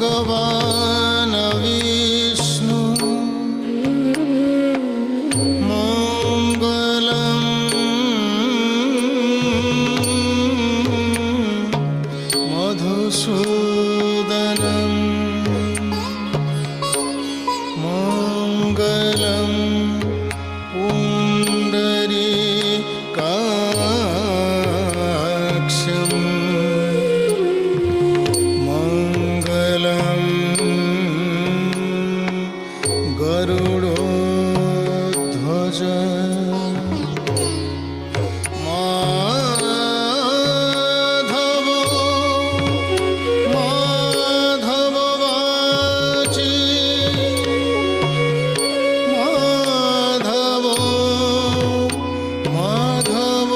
भगवान् विष्णु मङ्गलं मधुसूदनं मङ्गलं पुण्डरीकाक्षं मङ्गलं गरुडध्वज माधव माधव वाची माधव माधव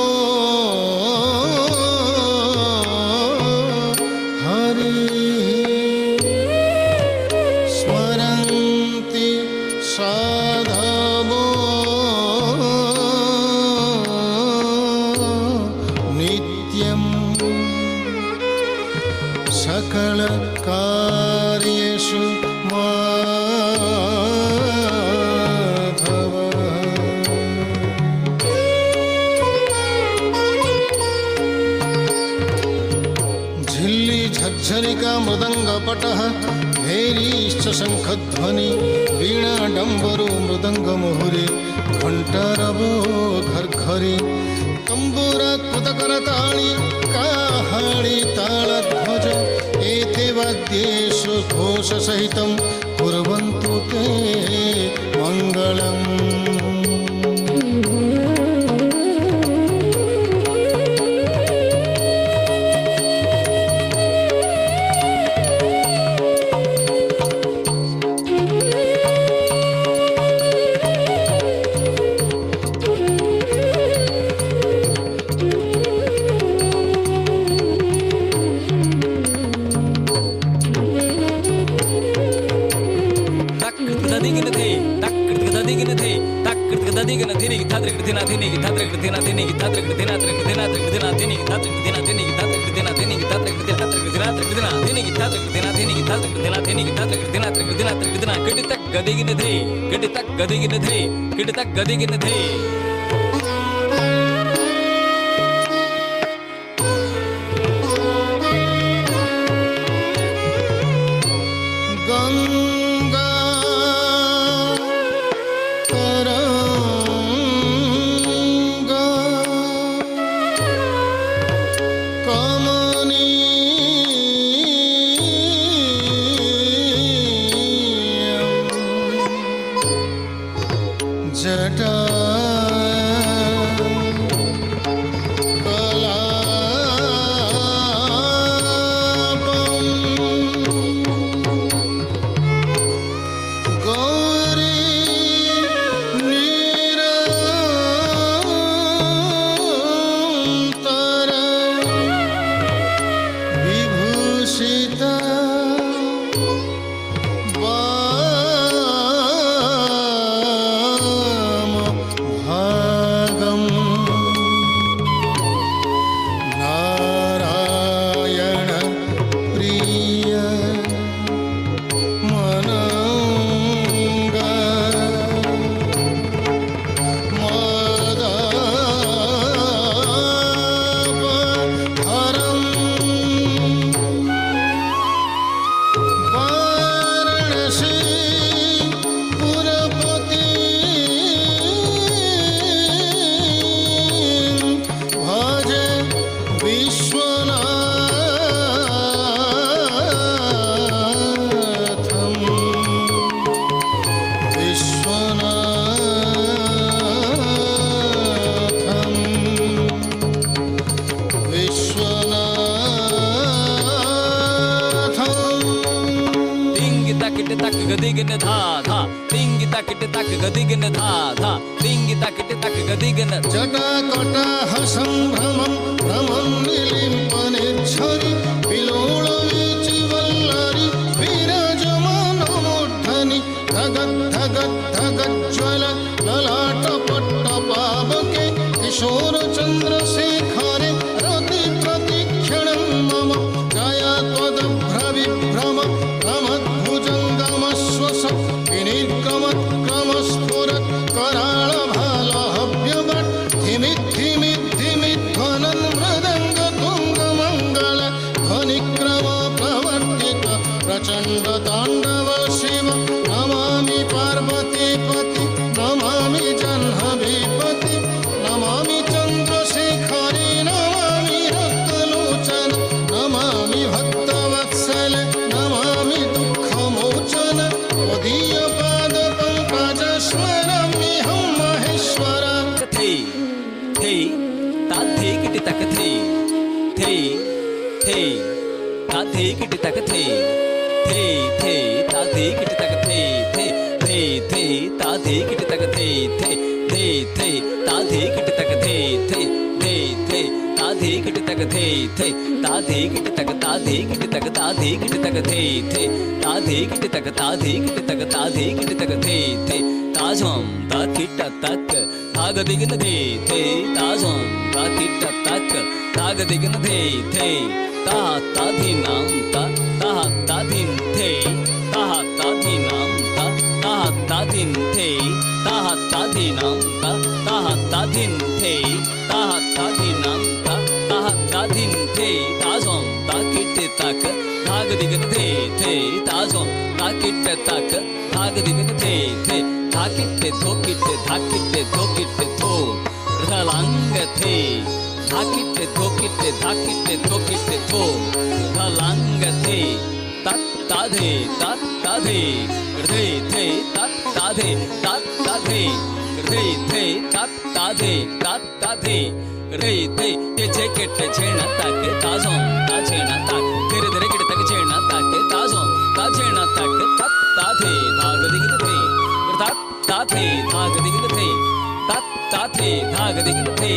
हरि स्मरन्ति साधवो नित्यं सकलकार्येषु माधव झिल्ली झज्झरिका मृदङ्गपटः भैरीश्च शङ्खध्वनि वीणा डम्बरो मृदङ्गमुहुरे घण्टारवो घर्घरे तम्बूराकृतकरताळि काहाळि तालध्वज एते वाद्येषु घोषसहितं कुर्वन्तु ते मङ्गलम् गंगा तरंगा कमनीयं जटा गदिगन धा धा तिंग तकिट तक गदिगन धा धा तिंग तकिट तक गदिगन जटाकटाह संभ्रमं भ्रमं निलिम्पनेच्छरि विलोलवीचि वल्लरि विराजमानमूर्धनि धगद्धगद्धगज्ज्वल ललाटपट्टपावके किशोरचन्द्रशेखरे रतिप्रतिक्षणं मम जया त्वदभ्रविभ्रम किटी तक थे ता थे किटी तक थे ता थे किटी तक थे ता थे किटी तक थे ता थे किटी तक थे ता थे किटी तक थे ता थे किटी तक ता थे किटी तक ता थे किटी तक थे ता थे किटी तक ता थे किटी तक ता थे किटी तक थे ताजम ता किट तक ताग दिगन थे ताजम ता किट तक ताग दिगन थे ता ता धी नाम ता ता धिन थे ता ता धी नाम ता ता धिन थे ता ता धी नाम ता ता धिन थे ता ता धी नाम ता ता धिन थे ताजम ता किट तक ताग दिगन थे ताजम ता किट तक ताग दिगन थे धाकिटे धोकिटे धाकिटे धोकिटे धो रलांग थे धाकिटे धोकिटे धाकिटे धोकिटे धो रलांग थे तत ताधे रे थे तत ताधे रे थे तत ताधे रे थे ये जेकेट छेना तक ताजों ता छेना तक तेरे तेरे किट तक छेना तक ताजों ता छेना तक तत ताधे धाग दिगन थे ताथे धाग दिगन थे ताथे धाग दिगन थे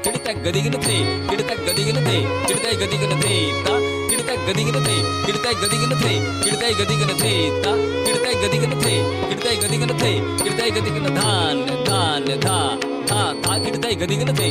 किड़तक गदिगन थे किड़तक गदिगन थे किड़तक गदिगन थे ता किड़तक गदिगन थे किड़तक गदिगन थे किड़तक गदिगन थे ता किड़तक गदिगन थे किड़तक गदिगन थे किड़तक गदिगन धान धा ता किड़तक गदिगन थे